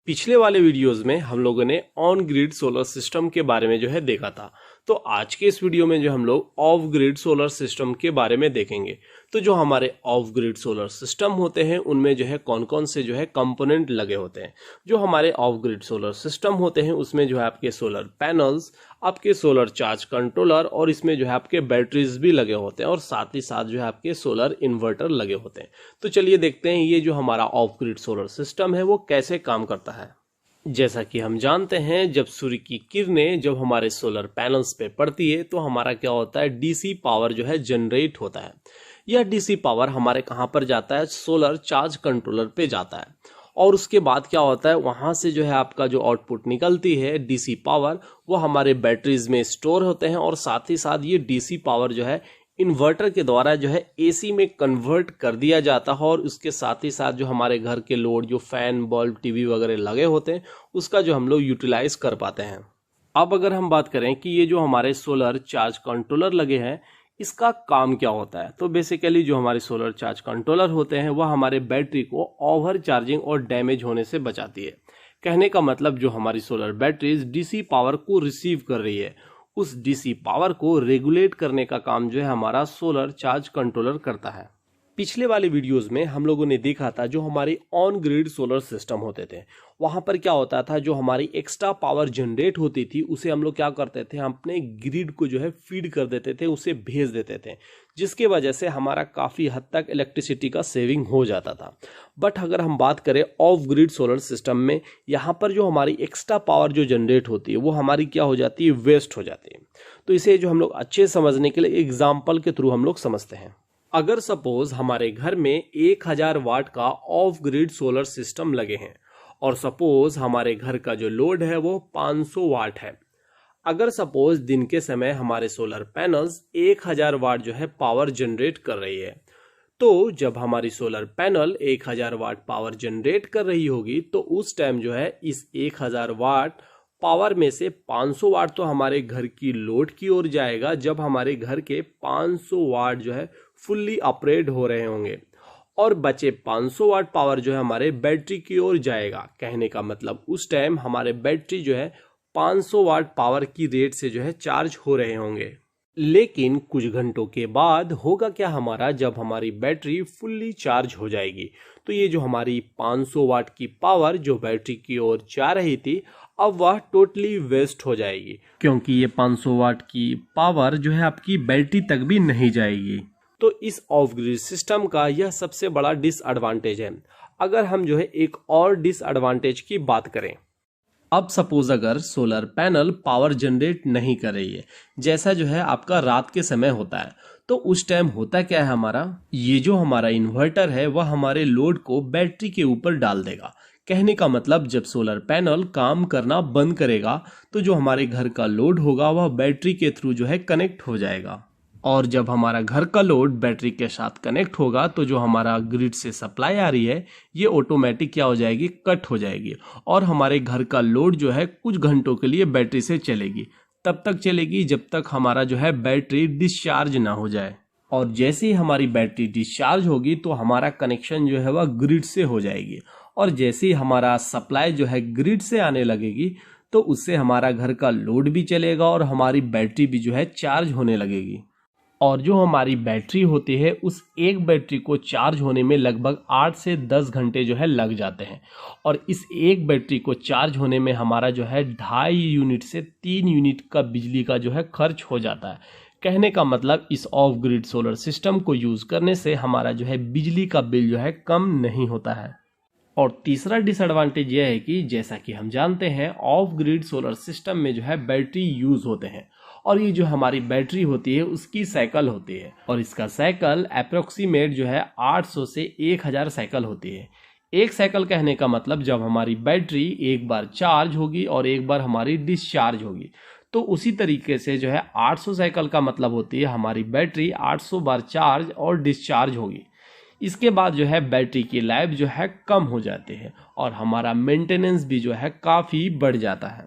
पिछले वाले वीडियोस में हम लोगों ने ऑन ग्रिड सोलर सिस्टम के बारे में देखा था। तो आज के इस वीडियो में हम लोग ऑफ ग्रिड सोलर सिस्टम के बारे में देखेंगे। तो जो हमारे ऑफ ग्रिड सोलर सिस्टम होते हैं उनमें कौन कौन से कंपोनेंट लगे होते हैं। जो हमारे ऑफ ग्रिड सोलर सिस्टम होते हैं उसमें आपके सोलर पैनल्स, आपके सोलर चार्ज कंट्रोलर और इसमें आपके बैटरीज भी लगे होते हैं और साथ ही साथ आपके सोलर इन्वर्टर लगे होते हैं। तो चलिए देखते हैं ये जो हमारा ऑफ ग्रिड सोलर सिस्टम है वो कैसे काम करता है। जैसा कि हम जानते हैं, जब सूर्य की किरणें जब हमारे सोलर पैनल्स पे पड़ती है तो हमारा क्या होता है, डीसी पावर जनरेट होता है। यह डीसी पावर हमारे कहाँ पर जाता है, सोलर चार्ज कंट्रोलर पे जाता है और उसके बाद क्या होता है, वहां से आपका जो आउटपुट निकलती है डीसी पावर वो हमारे बैटरीज में स्टोर होते हैं और साथ ही साथ ये डीसी पावर इन्वर्टर के द्वारा एसी में कन्वर्ट कर दिया जाता है और उसके साथ ही साथ जो हमारे घर के लोड जो फैन, बल्ब, टीवी वगैरह लगे होते हैं उसका हम लोग यूटिलाइज कर पाते हैं। अब अगर हम बात करें कि ये जो हमारे सोलर चार्ज कंट्रोलर लगे हैं इसका काम क्या होता है, तो बेसिकली जो हमारे सोलर चार्ज कंट्रोलर होते हैं वह हमारे बैटरी को ओवर चार्जिंग और डैमेज होने से बचाती है। कहने का मतलब जो हमारी सोलर बैटरीज डीसी पावर को रिसीव कर रही है उस डीसी पावर को रेगुलेट करने का काम हमारा सोलर चार्ज कंट्रोलर करता है। पिछले वाले वीडियोस में हम लोगों ने देखा था जो हमारे ऑन ग्रिड सोलर सिस्टम होते थे वहां पर क्या होता था, जो हमारी एक्स्ट्रा पावर जनरेट होती थी उसे हम लोग क्या करते थे, हम अपने ग्रिड को फीड कर देते थे, उसे भेज देते थे, जिसके वजह से हमारा काफी हद तक इलेक्ट्रिसिटी का सेविंग हो जाता था। बट अगर हम बात करें ऑफ ग्रिड सोलर सिस्टम में, यहाँ पर जो हमारी एक्स्ट्रा पावर जनरेट होती है वो हमारी क्या हो जाती है, वेस्ट हो जाती है। तो इसे हम लोग अच्छे समझने के लिए एग्जाम्पल के थ्रू हम लोग समझते हैं। अगर सपोज हमारे घर में 1000 वाट का ऑफ ग्रिड सोलर सिस्टम लगे हैं और सपोज हमारे घर का जो लोड है वो 500 वाट है। अगर सपोज दिन के समय हमारे solar panels 1000 watt power generate कर रही है, तो जब हमारी solar panel 1000 watt power generate कर रही होगी तो उस टाइम इस 1000 वाट पावर में से 500 वाट तो हमारे घर की लोड की ओर जाएगा, जब हमारे घर के 500 वाट फुल्ली ऑपरेट हो रहे होंगे और बचे 500 वाट पावर हमारे बैटरी की ओर जाएगा। कहने का मतलब उस टाइम हमारे बैटरी 500 वाट पावर की रेट से चार्ज हो रहे होंगे। लेकिन कुछ घंटों के बाद होगा क्या हमारा, जब हमारी बैटरी फुल्ली चार्ज हो जाएगी तो ये जो हमारी 500 वाट की पावर जो बैटरी की ओर जा रही थी अब वह टोटली वेस्ट हो जाएगी, क्योंकि ये 500 वाट की पावर आपकी बैटरी तक भी नहीं जाएगी। तो इस ऑफ ग्रिड सिस्टम का यह सबसे बड़ा डिसएडवांटेज है। अगर हम एक और डिसएडवांटेज की बात करें, अब सपोज अगर सोलर पैनल पावर जनरेट नहीं कर रही है, जैसा आपका रात के समय होता है, तो उस टाइम होता क्या है, हमारा ये जो हमारा इन्वर्टर है वह हमारे लोड को बैटरी के ऊपर डाल देगा। कहने का मतलब जब सोलर पैनल काम करना बंद करेगा तो जो हमारे घर का लोड होगा वह बैटरी के थ्रू कनेक्ट हो जाएगा और जब हमारा घर का लोड बैटरी के साथ कनेक्ट होगा तो जो हमारा ग्रिड से सप्लाई आ रही है ये ऑटोमेटिक क्या हो जाएगी, कट हो जाएगी और हमारे घर का लोड कुछ घंटों के लिए बैटरी से चलेगी। तब तक चलेगी जब तक हमारा बैटरी डिस्चार्ज ना हो जाए और जैसे ही हमारी बैटरी डिस्चार्ज होगी तो हमारा कनेक्शन वह ग्रिड से हो जाएगी और जैसे ही हमारा सप्लाई ग्रिड से आने लगेगी तो उससे हमारा घर का लोड भी चलेगा और हमारी बैटरी भी चार्ज होने लगेगी। और जो हमारी बैटरी होती है उस एक बैटरी को चार्ज होने में लगभग 8 से 10 घंटे लग जाते हैं और इस एक बैटरी को चार्ज होने में हमारा 2.5 यूनिट से 3 यूनिट का बिजली का खर्च हो जाता है। कहने का मतलब इस ऑफ ग्रिड सोलर सिस्टम को यूज करने से हमारा बिजली का बिल कम नहीं होता है। और तीसरा डिसएडवांटेज यह है कि जैसा कि हम जानते हैं ऑफ ग्रिड सोलर सिस्टम में बैटरी यूज होते हैं और ये जो हमारी बैटरी होती है उसकी साइकिल होती है और इसका साइकिल अप्रोक्सीमेट 800 से 1000 साइकिल होती है। एक साइकिल कहने का मतलब जब हमारी बैटरी एक बार चार्ज होगी और एक बार हमारी डिस्चार्ज होगी, तो उसी तरीके से 800 साइकिल का मतलब होती है हमारी बैटरी 800 बार चार्ज और डिस्चार्ज होगी। इसके बाद बैटरी की लाइफ कम हो जाती है और हमारा मेंटेनेंस भी काफी बढ़ जाता है।